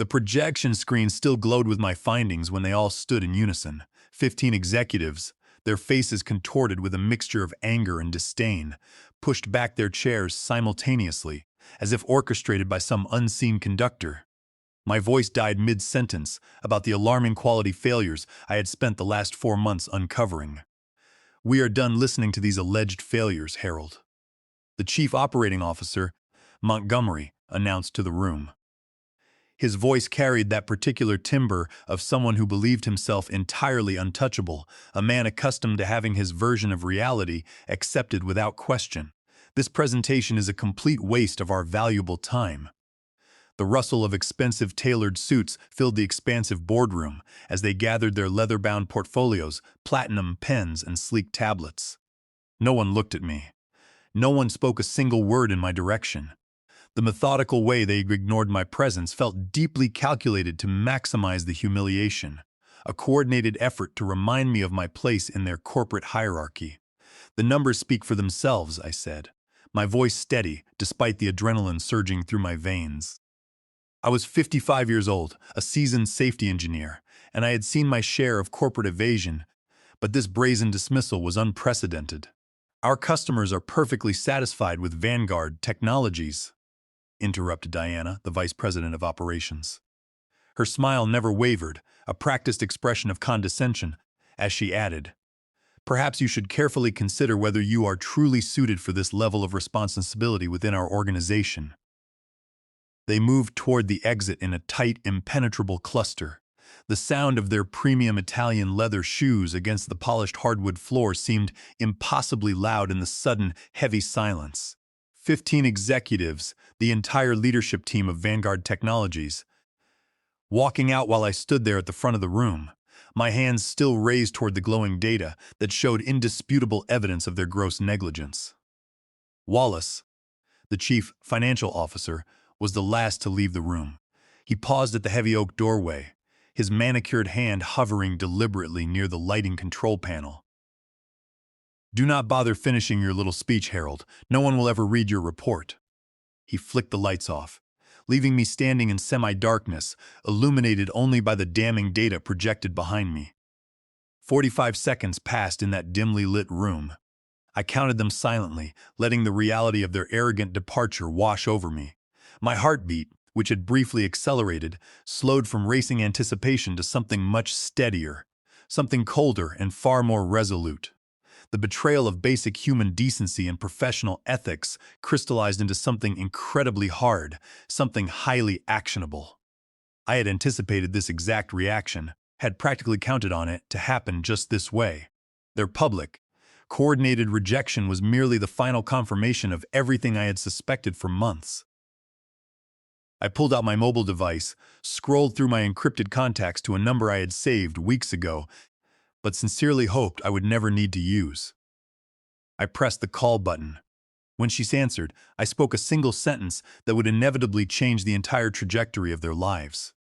The projection screen still glowed with my findings when they all stood in unison. 15 executives, their faces contorted with a mixture of anger and disdain, pushed back their chairs simultaneously, as if orchestrated by some unseen conductor. My voice died mid-sentence about the alarming quality failures I had spent the last 4 months uncovering. "We are done listening to these alleged failures, Harold," the chief operating officer, Montgomery, announced to the room. His voice carried that particular timbre of someone who believed himself entirely untouchable, a man accustomed to having his version of reality accepted without question. "This presentation is a complete waste of our valuable time." The rustle of expensive tailored suits filled the expansive boardroom as they gathered their leather-bound portfolios, platinum pens, and sleek tablets. No one looked at me. No one spoke a single word in my direction. The methodical way they ignored my presence felt deeply calculated to maximize the humiliation, a coordinated effort to remind me of my place in their corporate hierarchy. "The numbers speak for themselves," I said, my voice steady despite the adrenaline surging through my veins. I was 55 years old, a seasoned safety engineer, and I had seen my share of corporate evasion, but this brazen dismissal was unprecedented. "Our customers are perfectly satisfied with Vanguard Technologies," interrupted Diana, the vice president of operations. Her smile never wavered, a practiced expression of condescension, as she added, "Perhaps you should carefully consider whether you are truly suited for this level of responsibility within our organization." They moved toward the exit in a tight, impenetrable cluster. The sound of their premium Italian leather shoes against the polished hardwood floor seemed impossibly loud in the sudden, heavy silence. 15 executives, the entire leadership team of Vanguard Technologies, walking out while I stood there at the front of the room, my hands still raised toward the glowing data that showed indisputable evidence of their gross negligence. Wallace, the chief financial officer, was the last to leave the room. He paused at the heavy oak doorway, his manicured hand hovering deliberately near the lighting control panel. "Do not bother finishing your little speech, Harold. No one will ever read your report." He flicked the lights off, leaving me standing in semi-darkness, illuminated only by the damning data projected behind me. 45 seconds passed in that dimly lit room. I counted them silently, letting the reality of their arrogant departure wash over me. My heartbeat, which had briefly accelerated, slowed from racing anticipation to something much steadier, something colder and far more resolute. The betrayal of basic human decency and professional ethics crystallized into something incredibly hard, something highly actionable. I had anticipated this exact reaction, had practically counted on it to happen just this way. Their public, coordinated rejection was merely the final confirmation of everything I had suspected for months. I pulled out my mobile device, scrolled through my encrypted contacts to a number I had saved weeks ago, but sincerely hoped I would never need to use. I pressed the call button. When she answered, I spoke a single sentence that would inevitably change the entire trajectory of their lives.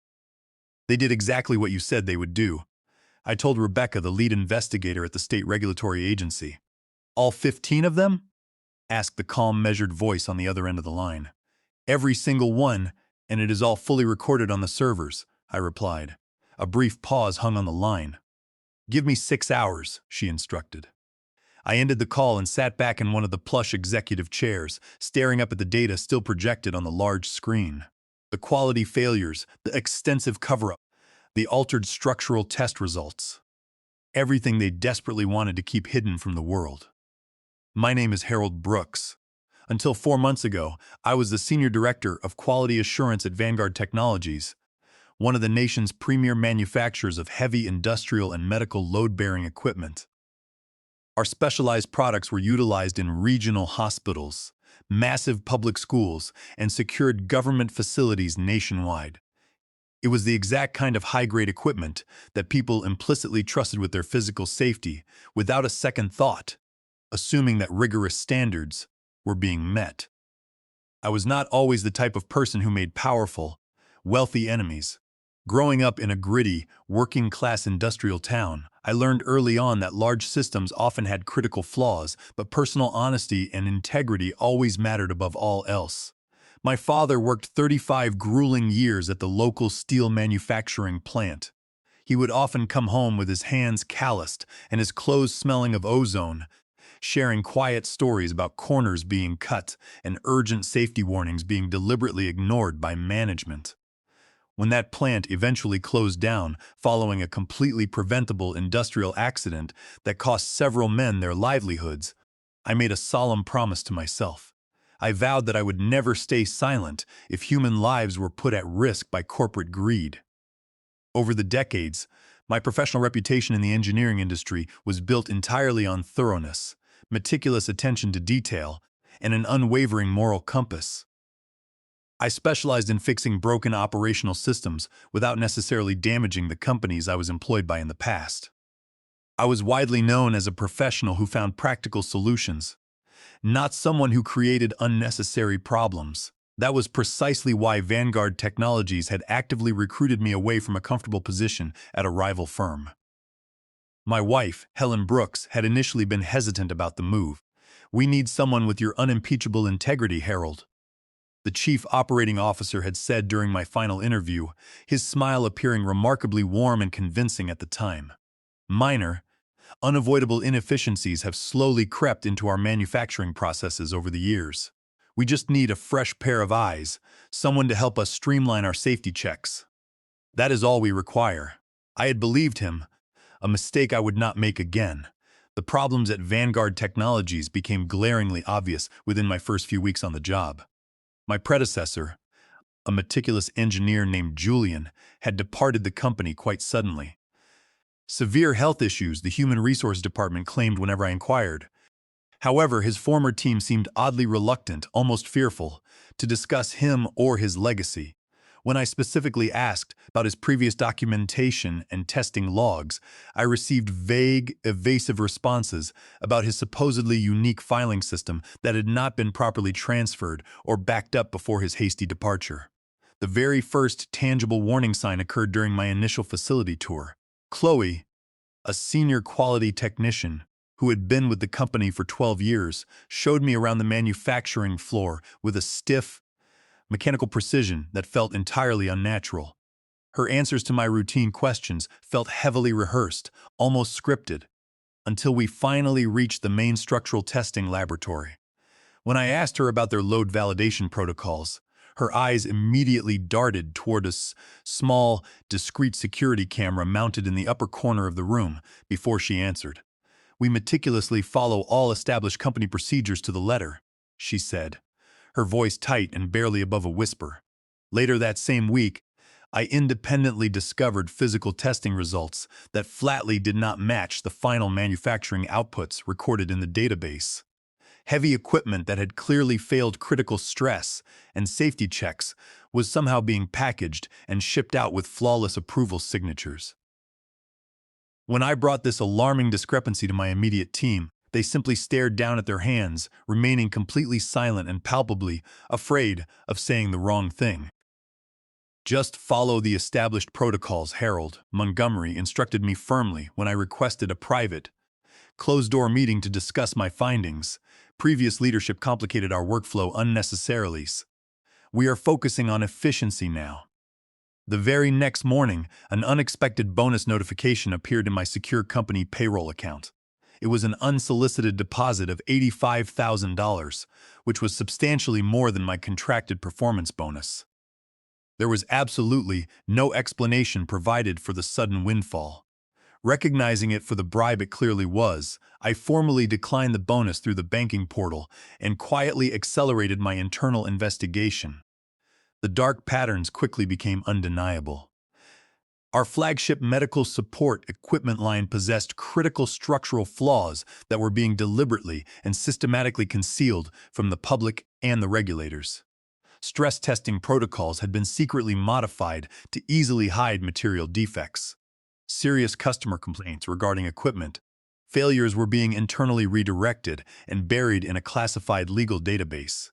"They did exactly what you said they would do," I told Rebecca, the lead investigator at the state regulatory agency. "All 15 of them?" asked the calm, measured voice on the other end of the line. "Every single one, and it is all fully recorded on the servers," I replied. A brief pause hung on the line. "Give me 6 hours," she instructed. I ended the call and sat back in one of the plush executive chairs, staring up at the data still projected on the large screen. The quality failures, the extensive cover-up, the altered structural test results. Everything they desperately wanted to keep hidden from the world. My name is Harold Brooks. Until 4 months ago, I was the Senior Director of Quality Assurance at Vanguard Technologies, one of the nation's premier manufacturers of heavy industrial and medical load-bearing equipment. Our specialized products were utilized in regional hospitals, massive public schools, and secured government facilities nationwide. It was the exact kind of high-grade equipment that people implicitly trusted with their physical safety, without a second thought, assuming that rigorous standards were being met. I was not always the type of person who made powerful, wealthy enemies. Growing up in a gritty, working-class industrial town, I learned early on that large systems often had critical flaws, but personal honesty and integrity always mattered above all else. My father worked 35 grueling years at the local steel manufacturing plant. He would often come home with his hands calloused and his clothes smelling of ozone, sharing quiet stories about corners being cut and urgent safety warnings being deliberately ignored by management. When that plant eventually closed down following a completely preventable industrial accident that cost several men their livelihoods, I made a solemn promise to myself. I vowed that I would never stay silent if human lives were put at risk by corporate greed. Over the decades, my professional reputation in the engineering industry was built entirely on thoroughness, meticulous attention to detail, and an unwavering moral compass. I specialized in fixing broken operational systems without necessarily damaging the companies I was employed by in the past. I was widely known as a professional who found practical solutions, not someone who created unnecessary problems. That was precisely why Vanguard Technologies had actively recruited me away from a comfortable position at a rival firm. My wife, Helen Brooks, had initially been hesitant about the move. "We need someone with your unimpeachable integrity, Harold," the chief operating officer had said during my final interview, his smile appearing remarkably warm and convincing at the time. Minor, unavoidable inefficiencies have slowly crept into our manufacturing processes over the years. We just need a fresh pair of eyes, someone to help us streamline our safety checks. That is all we require. I had believed him, a mistake I would not make again. The problems at Vanguard Technologies became glaringly obvious within my first few weeks on the job. My predecessor, a meticulous engineer named Julian, had departed the company quite suddenly. Severe health issues, the Human Resource Department claimed whenever I inquired. However, his former team seemed oddly reluctant, almost fearful, to discuss him or his legacy. When I specifically asked about his previous documentation and testing logs, I received vague, evasive responses about his supposedly unique filing system that had not been properly transferred or backed up before his hasty departure. The very first tangible warning sign occurred during my initial facility tour. Chloe, a senior quality technician who had been with the company for 12 years, showed me around the manufacturing floor with a stiff, mechanical precision that felt entirely unnatural. Her answers to my routine questions felt heavily rehearsed, almost scripted, until we finally reached the main structural testing laboratory. When I asked her about their load validation protocols, her eyes immediately darted toward a small, discreet security camera mounted in the upper corner of the room before she answered. "We meticulously follow all established company procedures to the letter," she said, her voice tight and barely above a whisper. Later that same week, I independently discovered physical testing results that flatly did not match the final manufacturing outputs recorded in the database. Heavy equipment that had clearly failed critical stress and safety checks was somehow being packaged and shipped out with flawless approval signatures. When I brought this alarming discrepancy to my immediate team, they simply stared down at their hands, remaining completely silent and palpably afraid of saying the wrong thing. "Just follow the established protocols, Harold," Montgomery instructed me firmly when I requested a private, closed-door meeting to discuss my findings. Previous leadership complicated our workflow unnecessarily. We are focusing on efficiency now. The very next morning, an unexpected bonus notification appeared in my secure company payroll account. It was an unsolicited deposit of $85,000, which was substantially more than my contracted performance bonus. There was absolutely no explanation provided for the sudden windfall. Recognizing it for the bribe it clearly was, I formally declined the bonus through the banking portal and quietly accelerated my internal investigation. The dark patterns quickly became undeniable. Our flagship medical support equipment line possessed critical structural flaws that were being deliberately and systematically concealed from the public and the regulators. Stress testing protocols had been secretly modified to easily hide material defects. Serious customer complaints regarding equipment failures were being internally redirected and buried in a classified legal database.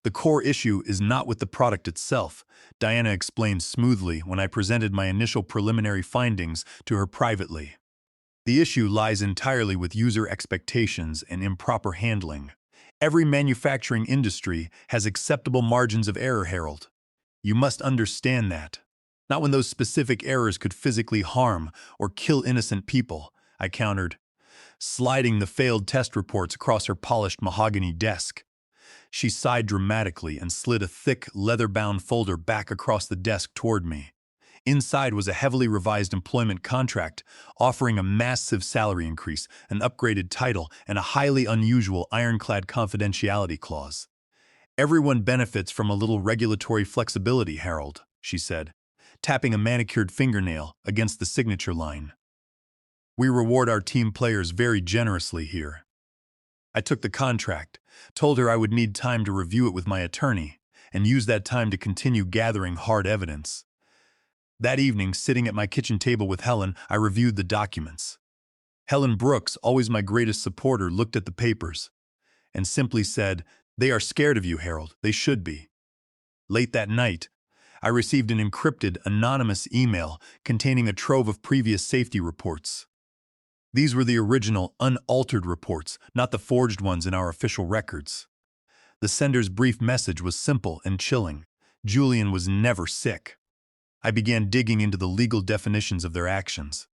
"The core issue is not with the product itself," Diana explained smoothly when I presented my initial preliminary findings to her privately. "The issue lies entirely with user expectations and improper handling. Every manufacturing industry has acceptable margins of error, Harold. You must understand that. Not when those specific errors could physically harm or kill innocent people, I countered, sliding the failed test reports across her polished mahogany desk. She sighed dramatically and slid a thick, leather-bound folder back across the desk toward me. Inside was a heavily revised employment contract offering a massive salary increase, an upgraded title, and a highly unusual ironclad confidentiality clause. "Everyone benefits from a little regulatory flexibility, Harold," she said, tapping a manicured fingernail against the signature line. "We reward our team players very generously here." I took the contract, told her I would need time to review it with my attorney, and use that time to continue gathering hard evidence. That evening, sitting at my kitchen table with Helen, I reviewed the documents. Helen Brooks, always my greatest supporter, looked at the papers and simply said, "They are scared of you, Harold. They should be." Late that night, I received an encrypted, anonymous email containing a trove of previous safety reports. These were the original, unaltered reports, not the forged ones in our official records. The sender's brief message was simple and chilling. Julian was never sick. I began digging into the legal definitions of their actions.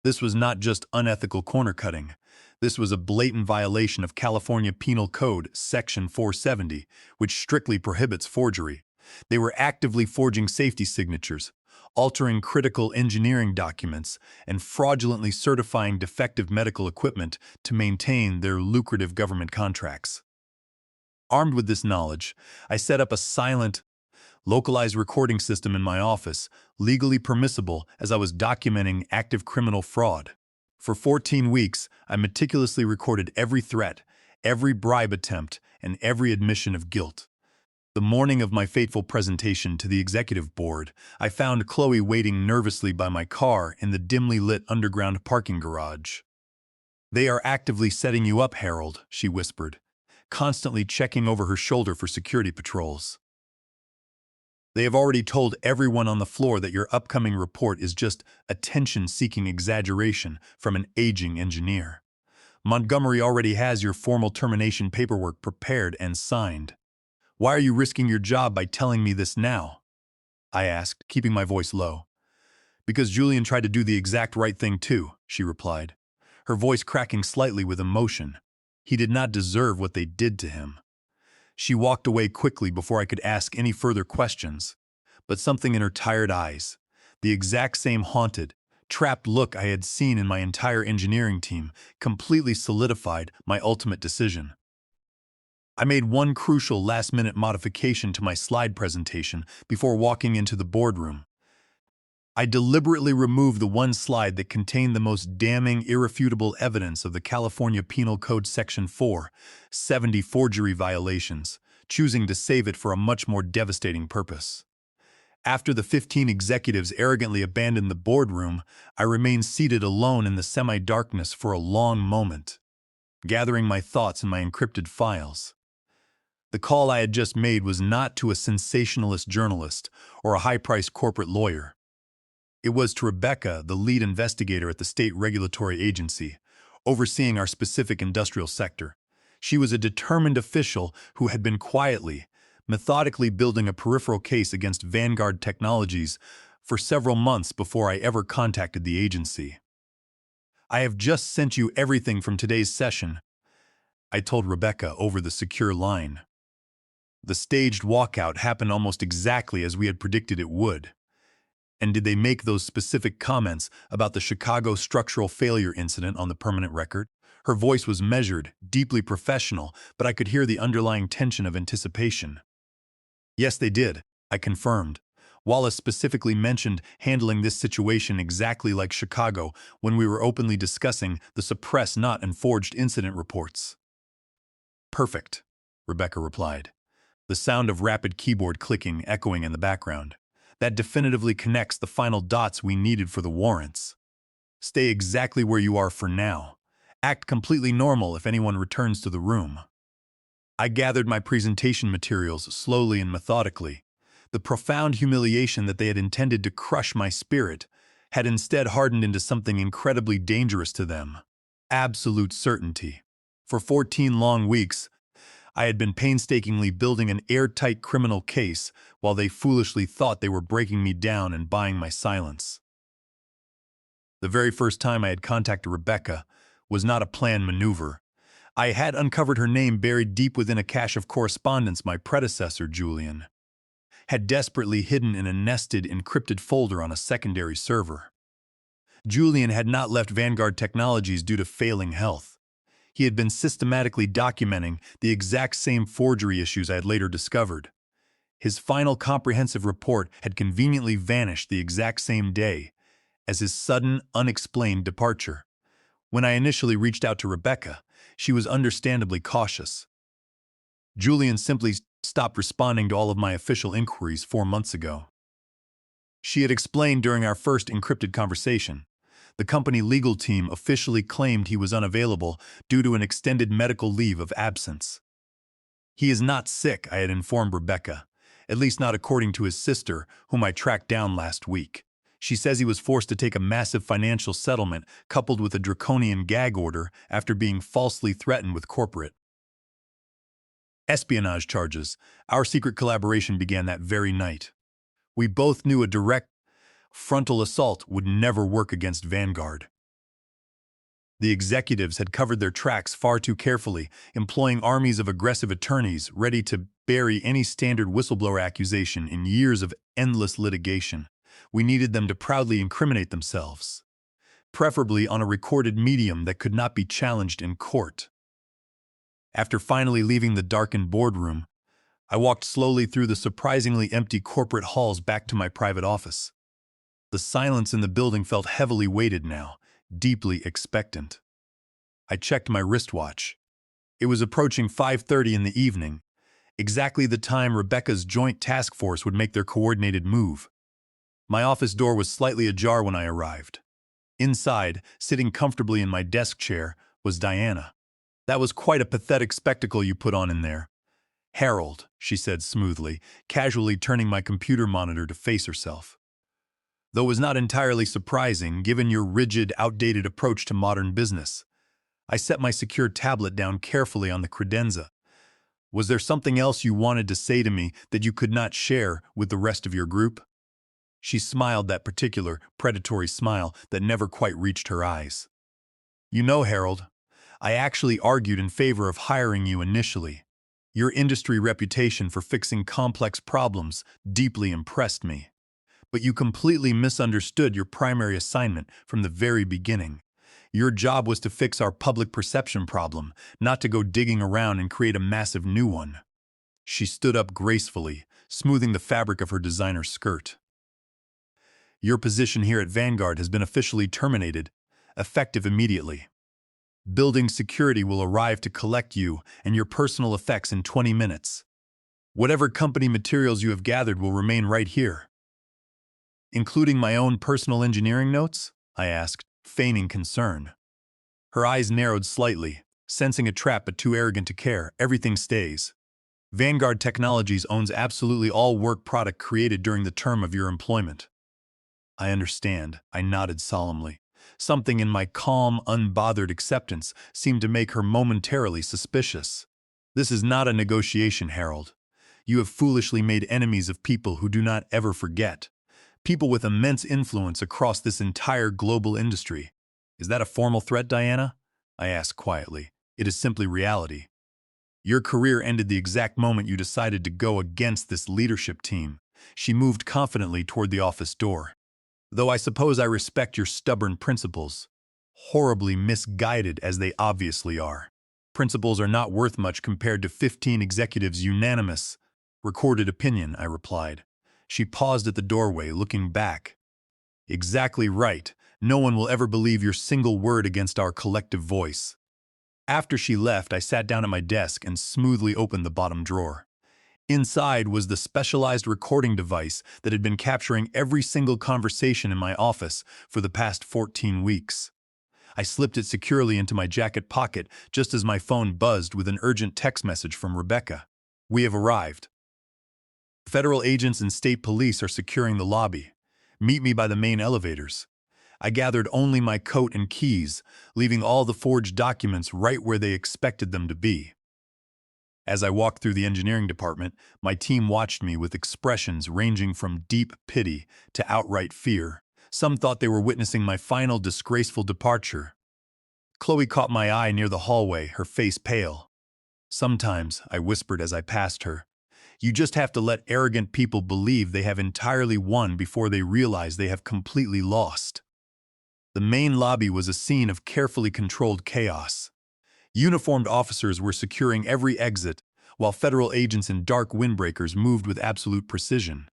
This was not just unethical corner-cutting. This was a blatant violation of California Penal Code Section 470, which strictly prohibits forgery. They were actively forging safety signatures, altering critical engineering documents, and fraudulently certifying defective medical equipment to maintain their lucrative government contracts. Armed with this knowledge, I set up a silent, localized recording system in my office, legally permissible as I was documenting active criminal fraud. For 14 weeks, I meticulously recorded every threat, every bribe attempt, and every admission of guilt. The morning of my fateful presentation to the executive board, I found Chloe waiting nervously by my car in the dimly lit underground parking garage. "They are actively setting you up, Harold," she whispered, constantly checking over her shoulder for security patrols. "They have already told everyone on the floor that your upcoming report is just attention-seeking exaggeration from an aging engineer. Montgomery already has your formal termination paperwork prepared and signed. Why are you risking your job by telling me this now?" I asked, keeping my voice low. "Because Julian tried to do the exact right thing too," she replied, her voice cracking slightly with emotion. "He did not deserve what they did to him." She walked away quickly before I could ask any further questions, but something in her tired eyes, the exact same haunted, trapped look I had seen in my entire engineering team, completely solidified my ultimate decision. I made one crucial last-minute modification to my slide presentation before walking into the boardroom. I deliberately removed the one slide that contained the most damning, irrefutable evidence of the California Penal Code Section 470 forgery violations, choosing to save it for a much more devastating purpose. After the 15 executives arrogantly abandoned the boardroom, I remained seated alone in the semi-darkness for a long moment, gathering my thoughts in my encrypted files. The call I had just made was not to a sensationalist journalist or a high-priced corporate lawyer. It was to Rebecca, the lead investigator at the state regulatory agency, overseeing our specific industrial sector. She was a determined official who had been quietly, methodically building a peripheral case against Vanguard Technologies for several months before I ever contacted the agency. "I have just sent you everything from today's session," I told Rebecca over the secure line. The staged walkout happened almost exactly as we had predicted it would. "And did they make those specific comments about the Chicago structural failure incident on the permanent record?" Her voice was measured, deeply professional, but I could hear the underlying tension of anticipation. "Yes, they did," I confirmed. "Wallace specifically mentioned handling this situation exactly like Chicago when we were openly discussing the suppressed not and forged incident reports." "Perfect," Rebecca replied, the sound of rapid keyboard clicking echoing in the background. "That definitively connects the final dots we needed for the warrants. Stay exactly where you are for now. Act completely normal if anyone returns to the room." I gathered my presentation materials slowly and methodically. The profound humiliation that they had intended to crush my spirit had instead hardened into something incredibly dangerous to them. Absolute certainty. For 14 long weeks, I had been painstakingly building an airtight criminal case while they foolishly thought they were breaking me down and buying my silence. The very first time I had contacted Rebecca was not a planned maneuver. I had uncovered her name buried deep within a cache of correspondence my predecessor, Julian, had desperately hidden in a nested, encrypted folder on a secondary server. Julian had not left Vanguard Technologies due to failing health. He had been systematically documenting the exact same forgery issues I had later discovered. His final comprehensive report had conveniently vanished the exact same day as his sudden, unexplained departure. When I initially reached out to Rebecca, she was understandably cautious. Julian simply stopped responding to all of my official inquiries 4 months ago. She had explained during our first encrypted conversation. The company legal team officially claimed he was unavailable due to an extended medical leave of absence. He is not sick, I had informed Rebecca, at least not according to his sister, whom I tracked down last week. She says he was forced to take a massive financial settlement coupled with a draconian gag order after being falsely threatened with corporate espionage charges. Our secret collaboration began that very night. We both knew a direct frontal assault would never work against Vanguard. The executives had covered their tracks far too carefully, employing armies of aggressive attorneys ready to bury any standard whistleblower accusation in years of endless litigation. We needed them to proudly incriminate themselves, preferably on a recorded medium that could not be challenged in court. After finally leaving the darkened boardroom, I walked slowly through the surprisingly empty corporate halls back to my private office. The silence in the building felt heavily weighted now, deeply expectant. I checked my wristwatch. It was approaching 5:30 in the evening, exactly the time Rebecca's joint task force would make their coordinated move. My office door was slightly ajar when I arrived. Inside, sitting comfortably in my desk chair, was Diana. "That was quite a pathetic spectacle you put on in there, Harold," she said smoothly, casually turning my computer monitor to face herself. Though it was not entirely surprising, given your rigid, outdated approach to modern business. I set my secure tablet down carefully on the credenza. "Was there something else you wanted to say to me that you could not share with the rest of your group?" She smiled, that particular, predatory smile that never quite reached her eyes. "You know, Harold, I actually argued in favor of hiring you initially. Your industry reputation for fixing complex problems deeply impressed me. But you completely misunderstood your primary assignment from the very beginning. Your job was to fix our public perception problem, not to go digging around and create a massive new one." She stood up gracefully, smoothing the fabric of her designer skirt. "Your position here at Vanguard has been officially terminated, effective immediately. Building security will arrive to collect you and your personal effects in 20 minutes. Whatever company materials you have gathered will remain right here." "Including my own personal engineering notes?" I asked, feigning concern. Her eyes narrowed slightly, sensing a trap but too arrogant to care. "Everything stays. Vanguard Technologies owns absolutely all work product created during the term of your employment." "I understand," I nodded solemnly. Something in my calm, unbothered acceptance seemed to make her momentarily suspicious. "This is not a negotiation, Harold. You have foolishly made enemies of people who do not ever forget. People with immense influence across this entire global industry." "Is that a formal threat, Diana?" I asked quietly. "It is simply reality. Your career ended the exact moment you decided to go against this leadership team." She moved confidently toward the office door. "Though I suppose I respect your stubborn principles, horribly misguided as they obviously are. Principles are not worth much compared to 15 executives' unanimous, recorded opinion," I replied. She paused at the doorway, looking back. "Exactly right. No one will ever believe your single word against our collective voice." After she left, I sat down at my desk and smoothly opened the bottom drawer. Inside was the specialized recording device that had been capturing every single conversation in my office for the past 14 weeks. I slipped it securely into my jacket pocket just as my phone buzzed with an urgent text message from Rebecca. "We have arrived. Federal agents and state police are securing the lobby. Meet me by the main elevators." I gathered only my coat and keys, leaving all the forged documents right where they expected them to be. As I walked through the engineering department, my team watched me with expressions ranging from deep pity to outright fear. Some thought they were witnessing my final disgraceful departure. Chloe caught my eye near the hallway, her face pale. "Sometimes," I whispered as I passed her, "you just have to let arrogant people believe they have entirely won before they realize they have completely lost." The main lobby was a scene of carefully controlled chaos. Uniformed officers were securing every exit, while federal agents in dark windbreakers moved with absolute precision.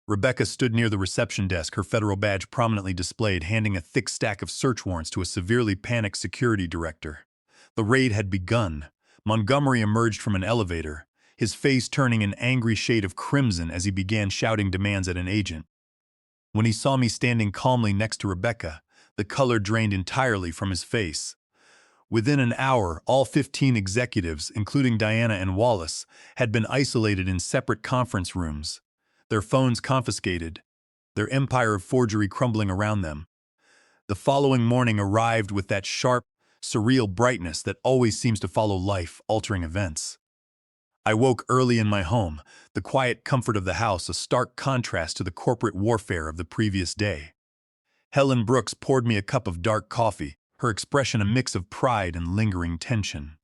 Rebecca stood near the reception desk, her federal badge prominently displayed, handing a thick stack of search warrants to a severely panicked security director. The raid had begun. Montgomery emerged from an elevator, his face turning an angry shade of crimson as he began shouting demands at an agent. When he saw me standing calmly next to Rebecca, the color drained entirely from his face. Within an hour, all 15 executives, including Diana and Wallace, had been isolated in separate conference rooms, their phones confiscated, their empire of forgery crumbling around them. The following morning arrived with that sharp, surreal brightness that always seems to follow life-altering events. I woke early in my home, the quiet comfort of the house a stark contrast to the corporate warfare of the previous day. Helen Brooks poured me a cup of dark coffee, her expression a mix of pride and lingering tension.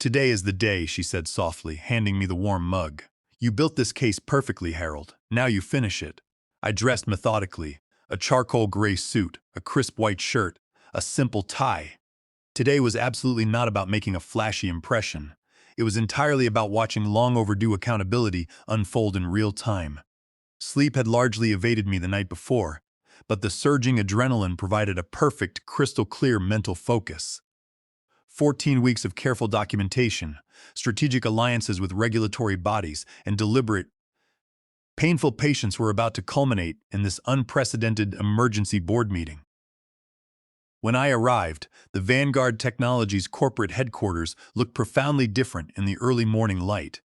"Today is the day," she said softly, handing me the warm mug. "You built this case perfectly, Harold. Now you finish it." I dressed methodically, a charcoal gray suit, a crisp white shirt, a simple tie. Today was absolutely not about making a flashy impression. It was entirely about watching long overdue accountability unfold in real time. Sleep had largely evaded me the night before, but the surging adrenaline provided a perfect, crystal-clear mental focus. 14 weeks of careful documentation, strategic alliances with regulatory bodies, and deliberate, painful patience were about to culminate in this unprecedented emergency board meeting. When I arrived, the Vanguard Technologies corporate headquarters looked profoundly different in the early morning light.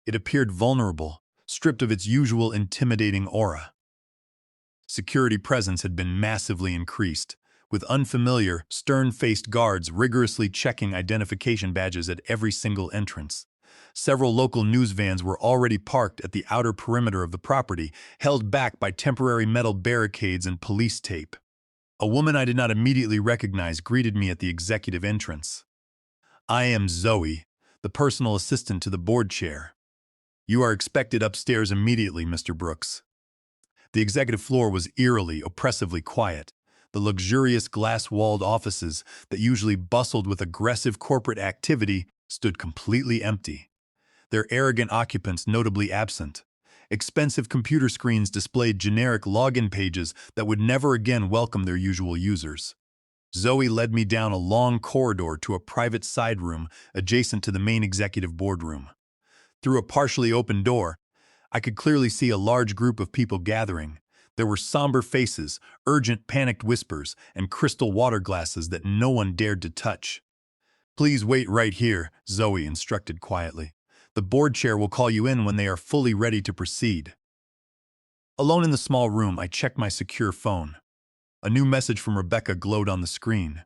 It appeared vulnerable, stripped of its usual intimidating aura. Security presence had been massively increased, with unfamiliar, stern-faced guards rigorously checking identification badges at every single entrance. Several local news vans were already parked at the outer perimeter of the property, held back by temporary metal barricades and police tape. A woman I did not immediately recognize greeted me at the executive entrance. "I am Zoe, the personal assistant to the board chair. You are expected upstairs immediately, Mr. Brooks." The executive floor was eerily, oppressively quiet. The luxurious glass-walled offices that usually bustled with aggressive corporate activity stood completely empty, their arrogant occupants notably absent. Expensive computer screens displayed generic login pages that would never again welcome their usual users. Zoe led me down a long corridor to a private side room adjacent to the main executive boardroom. Through a partially open door, I could clearly see a large group of people gathering. There were somber faces, urgent panicked whispers, and crystal water glasses that no one dared to touch. "Please wait right here," Zoe instructed quietly. "The board chair will call you in when they are fully ready to proceed." Alone in the small room, I checked my secure phone. A new message from Rebecca glowed on the screen.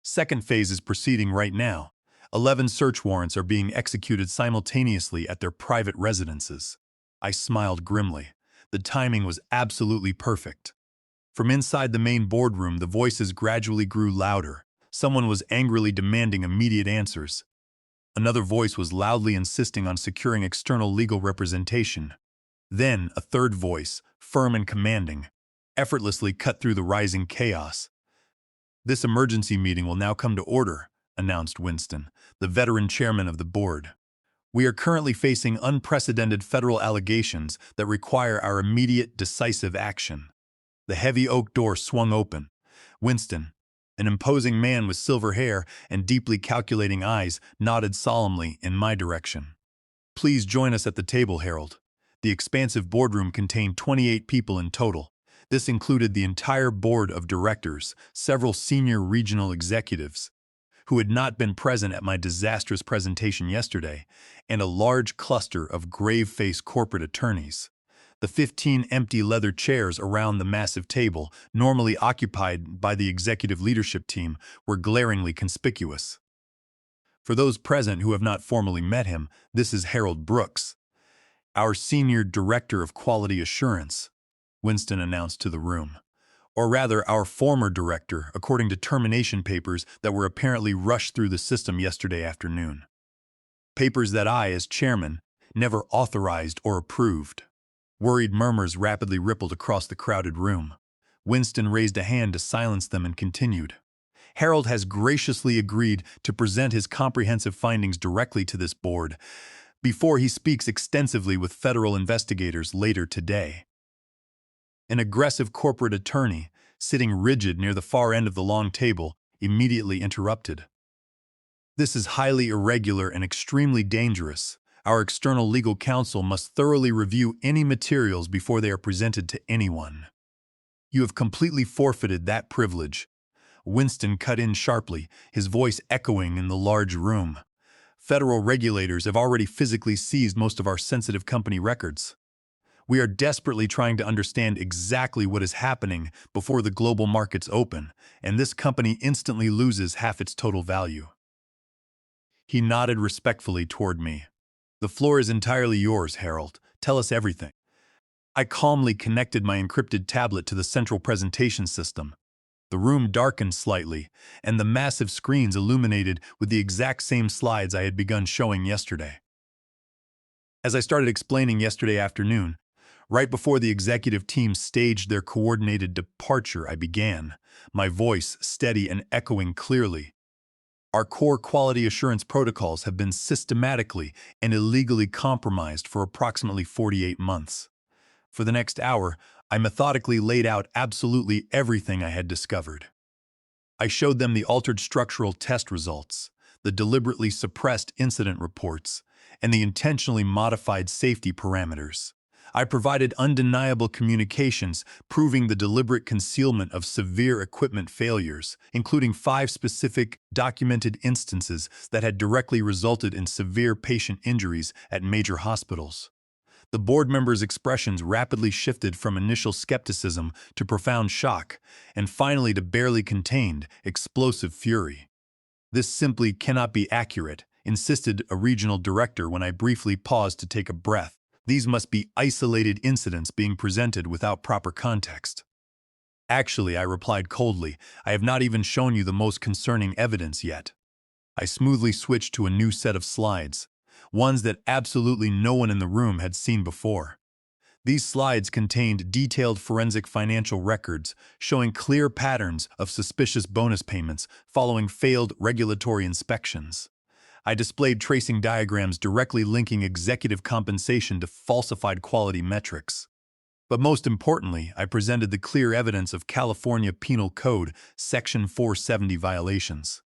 "Second phase is proceeding right now. 11 search warrants are being executed simultaneously at their private residences." I smiled grimly. The timing was absolutely perfect. From inside the main boardroom, the voices gradually grew louder. Someone was angrily demanding immediate answers. Another voice was loudly insisting on securing external legal representation. Then, a third voice, firm and commanding, effortlessly cut through the rising chaos. "This emergency meeting will now come to order," announced Winston, the veteran chairman of the board. "We are currently facing unprecedented federal allegations that require our immediate, decisive action." The heavy oak door swung open. Winston, an imposing man with silver hair and deeply calculating eyes, nodded solemnly in my direction. "Please join us at the table, Harold." The expansive boardroom contained 28 people in total. This included the entire board of directors, several senior regional executives who had not been present at my disastrous presentation yesterday, and a large cluster of grave-faced corporate attorneys. The 15 empty leather chairs around the massive table, normally occupied by the executive leadership team, were glaringly conspicuous. For those present who have not formally met him, this is Harold Brooks, our Senior Director of Quality Assurance, Winston announced to the room. Or rather, our former director, according to termination papers that were apparently rushed through the system yesterday afternoon. Papers that I, as chairman, never authorized or approved. Worried murmurs rapidly rippled across the crowded room. Winston raised a hand to silence them and continued. Harold has graciously agreed to present his comprehensive findings directly to this board before he speaks extensively with federal investigators later today. An aggressive corporate attorney, sitting rigid near the far end of the long table, immediately interrupted. This is highly irregular and extremely dangerous. Our external legal counsel must thoroughly review any materials before they are presented to anyone. You have completely forfeited that privilege. Winston cut in sharply, his voice echoing in the large room. Federal regulators have already physically seized most of our sensitive company records. We are desperately trying to understand exactly what is happening before the global markets open, and this company instantly loses half its total value. He nodded respectfully toward me. The floor is entirely yours, Harold. Tell us everything. I calmly connected my encrypted tablet to the central presentation system. The room darkened slightly, and the massive screens illuminated with the exact same slides I had begun showing yesterday. As I started explaining yesterday afternoon, right before the executive team staged their coordinated departure, I began, my voice steady and echoing clearly. Our core quality assurance protocols have been systematically and illegally compromised for approximately 48 months. For the next hour, I methodically laid out absolutely everything I had discovered. I showed them the altered structural test results, the deliberately suppressed incident reports, and the intentionally modified safety parameters. I provided undeniable communications proving the deliberate concealment of severe equipment failures, including 5 specific documented instances that had directly resulted in severe patient injuries at major hospitals. The board members' expressions rapidly shifted from initial skepticism to profound shock, and finally to barely contained, explosive fury. This simply cannot be accurate, insisted a regional director when I briefly paused to take a breath. These must be isolated incidents being presented without proper context. Actually, I replied coldly, I have not even shown you the most concerning evidence yet. I smoothly switched to a new set of slides, ones that absolutely no one in the room had seen before. These slides contained detailed forensic financial records showing clear patterns of suspicious bonus payments following failed regulatory inspections. I displayed tracing diagrams directly linking executive compensation to falsified quality metrics. But most importantly, I presented the clear evidence of California Penal Code Section 470 violations.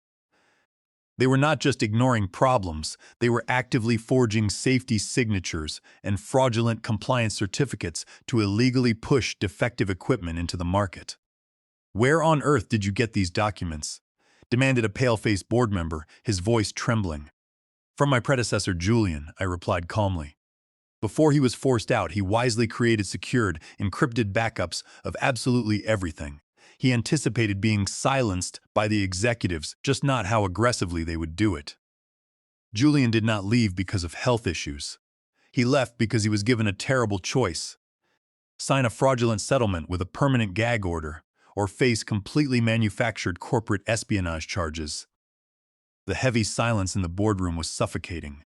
They were not just ignoring problems, they were actively forging safety signatures and fraudulent compliance certificates to illegally push defective equipment into the market. "Where on earth did you get these documents?" demanded a pale-faced board member, his voice trembling. "From my predecessor Julian," I replied calmly. Before he was forced out, he wisely created secured, encrypted backups of absolutely everything. He anticipated being silenced by the executives, just not how aggressively they would do it. Julian did not leave because of health issues. He left because he was given a terrible choice: sign a fraudulent settlement with a permanent gag order, or face completely manufactured corporate espionage charges. The heavy silence in the boardroom was suffocating.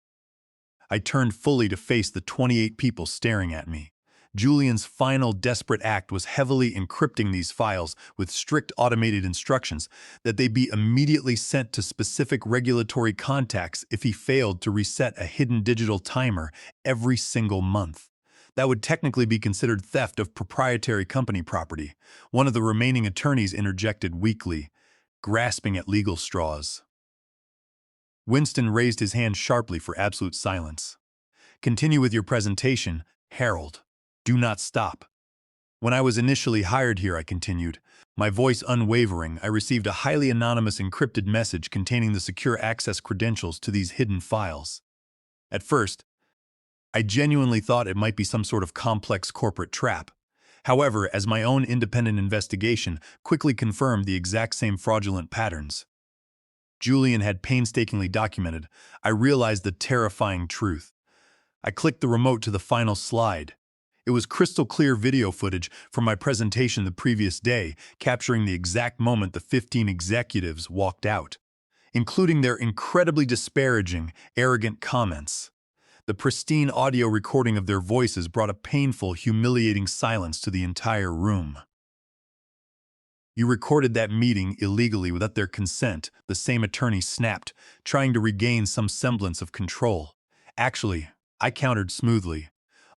I turned fully to face the 28 people staring at me. Julian's final desperate act was heavily encrypting these files with strict automated instructions that they be immediately sent to specific regulatory contacts if he failed to reset a hidden digital timer every single month. That would technically be considered theft of proprietary company property. One of the remaining attorneys interjected weakly, grasping at legal straws. Winston raised his hand sharply for absolute silence. "Continue with your presentation, Harold. Do not stop." "When I was initially hired here," I continued, my voice unwavering, I received a highly anonymous encrypted message containing the secure access credentials to these hidden files. At first, I genuinely thought it might be some sort of complex corporate trap. However, as my own independent investigation quickly confirmed the exact same fraudulent patterns, Julian had painstakingly documented, I realized the terrifying truth. I clicked the remote to the final slide. It was crystal clear video footage from my presentation the previous day, capturing the exact moment the 15 executives walked out, including their incredibly disparaging, arrogant comments. The pristine audio recording of their voices brought a painful, humiliating silence to the entire room. You recorded that meeting illegally without their consent, the same attorney snapped, trying to regain some semblance of control. Actually, I countered smoothly.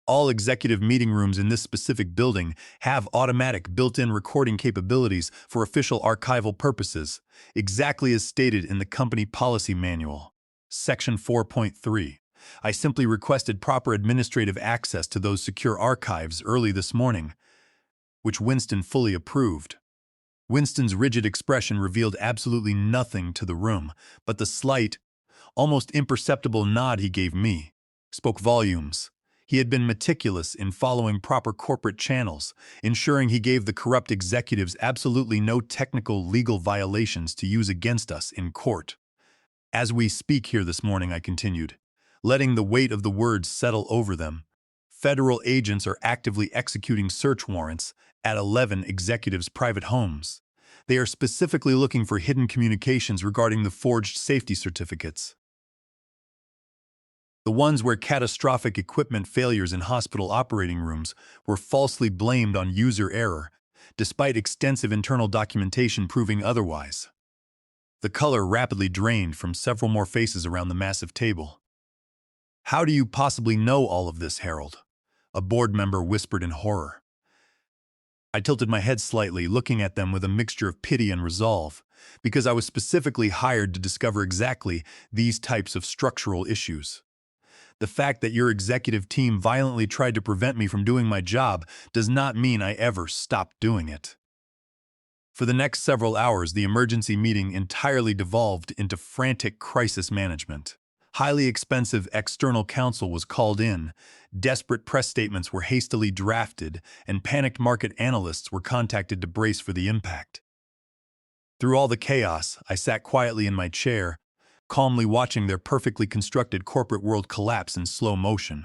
All executive meeting rooms in this specific building have automatic built-in recording capabilities for official archival purposes, exactly as stated in the company policy manual. Section 4.3. I simply requested proper administrative access to those secure archives early this morning, which Winston fully approved. Winston's rigid expression revealed absolutely nothing to the room, but the slight, almost imperceptible nod he gave me spoke volumes. He had been meticulous in following proper corporate channels, ensuring he gave the corrupt executives absolutely no technical legal violations to use against us in court. As we speak here this morning, I continued, letting the weight of the words settle over them, federal agents are actively executing search warrants at 11 executives' private homes. They are specifically looking for hidden communications regarding the forged safety certificates. The ones where catastrophic equipment failures in hospital operating rooms were falsely blamed on user error, despite extensive internal documentation proving otherwise. The color rapidly drained from several more faces around the massive table. How do you possibly know all of this, Harold? A board member whispered in horror. I tilted my head slightly, looking at them with a mixture of pity and resolve, because I was specifically hired to discover exactly these types of structural issues. The fact that your executive team violently tried to prevent me from doing my job does not mean I ever stopped doing it. For the next several hours, the emergency meeting entirely devolved into frantic crisis management. Highly expensive external counsel was called in, desperate press statements were hastily drafted, and panicked market analysts were contacted to brace for the impact. Through all the chaos, I sat quietly in my chair, calmly watching their perfectly constructed corporate world collapse in slow motion.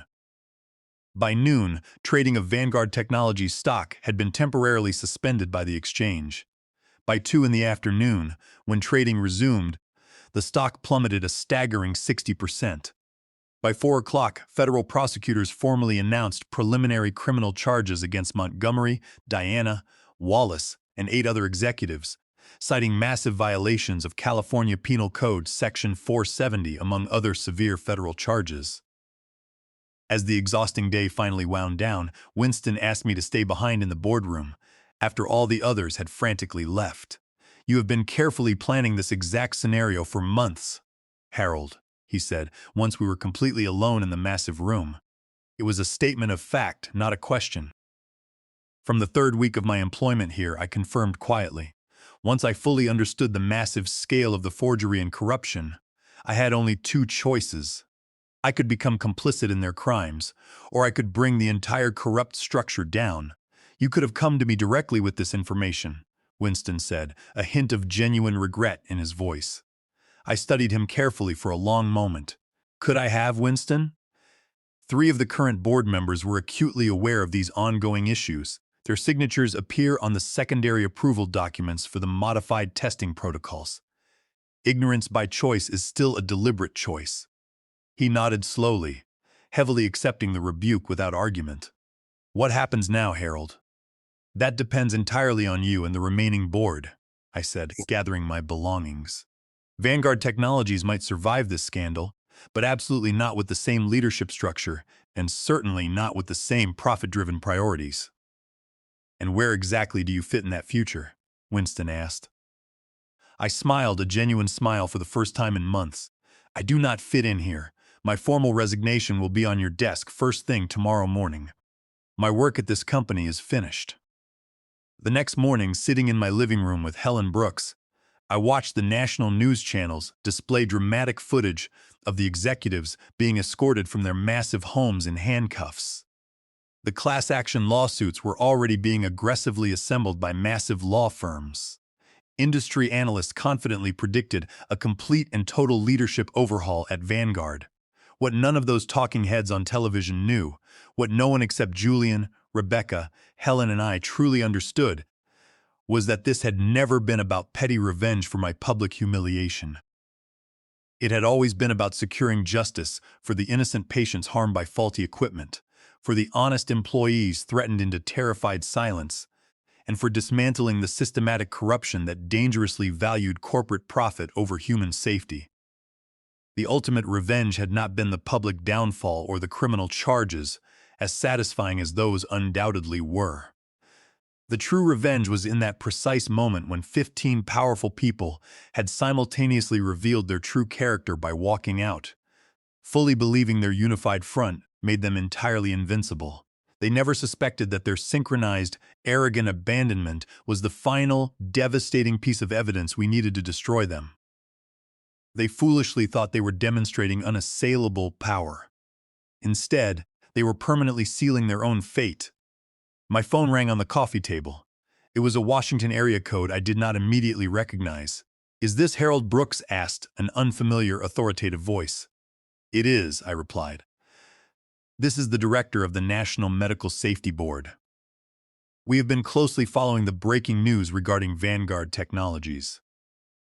By noon, trading of Vanguard Technologies stock had been temporarily suspended by the exchange. By 2 in the afternoon, when trading resumed, the stock plummeted a staggering 60%. By 4 o'clock, federal prosecutors formally announced preliminary criminal charges against Montgomery, Diana, Wallace, and 8 other executives, citing massive violations of California Penal Code Section 470 among other severe federal charges. As the exhausting day finally wound down, Winston asked me to stay behind in the boardroom, after all the others had frantically left. You have been carefully planning this exact scenario for months, Harold, he said, once we were completely alone in the massive room. It was a statement of fact, not a question. From the 3rd week of my employment here, I confirmed quietly. Once I fully understood the massive scale of the forgery and corruption, I had only 2 choices. I could become complicit in their crimes, or I could bring the entire corrupt structure down. You could have come to me directly with this information, Winston said, a hint of genuine regret in his voice. I studied him carefully for a long moment. Could I have, Winston? 3 of the current board members were acutely aware of these ongoing issues. Their signatures appear on the secondary approval documents for the modified testing protocols. Ignorance by choice is still a deliberate choice. He nodded slowly, heavily accepting the rebuke without argument. What happens now, Harold? That depends entirely on you and the remaining board, I said, gathering my belongings. Vanguard Technologies might survive this scandal, but absolutely not with the same leadership structure, and certainly not with the same profit-driven priorities. And where exactly do you fit in that future? Winston asked. I smiled, a genuine smile for the first time in months. I do not fit in here. My formal resignation will be on your desk first thing tomorrow morning. My work at this company is finished. The next morning, sitting in my living room with Helen Brooks, I watched the national news channels display dramatic footage of the executives being escorted from their massive homes in handcuffs. The class action lawsuits were already being aggressively assembled by massive law firms. Industry analysts confidently predicted a complete and total leadership overhaul at Vanguard. What none of those talking heads on television knew, what no one except Julian, Rebecca, Helen, and I truly understood, was that this had never been about petty revenge for my public humiliation. It had always been about securing justice for the innocent patients harmed by faulty equipment, for the honest employees threatened into terrified silence, and for dismantling the systematic corruption that dangerously valued corporate profit over human safety. The ultimate revenge had not been the public downfall or the criminal charges, as satisfying as those undoubtedly were. The true revenge was in that precise moment when 15 powerful people had simultaneously revealed their true character by walking out, fully believing their unified front made them entirely invincible. They never suspected that their synchronized, arrogant abandonment was the final, devastating piece of evidence we needed to destroy them. They foolishly thought they were demonstrating unassailable power. Instead, they were permanently sealing their own fate. My phone rang on the coffee table. It was a Washington area code I did not immediately recognize. "Is this Harold Brooks?" asked an unfamiliar, authoritative voice. "It is," I replied. "This is the director of the National Medical Safety Board. We have been closely following the breaking news regarding Vanguard Technologies.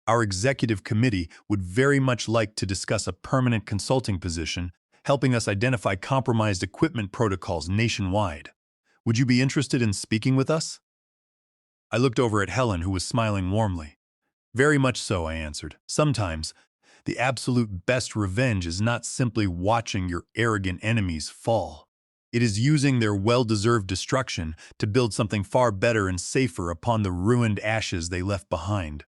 Our executive committee would very much like to discuss a permanent consulting position, helping us identify compromised equipment protocols nationwide. Would you be interested in speaking with us?" I looked over at Helen, who was smiling warmly. "Very much so," I answered. "Sometimes, the absolute best revenge is not simply watching your arrogant enemies fall. It is using their well-deserved destruction to build something far better and safer upon the ruined ashes they left behind."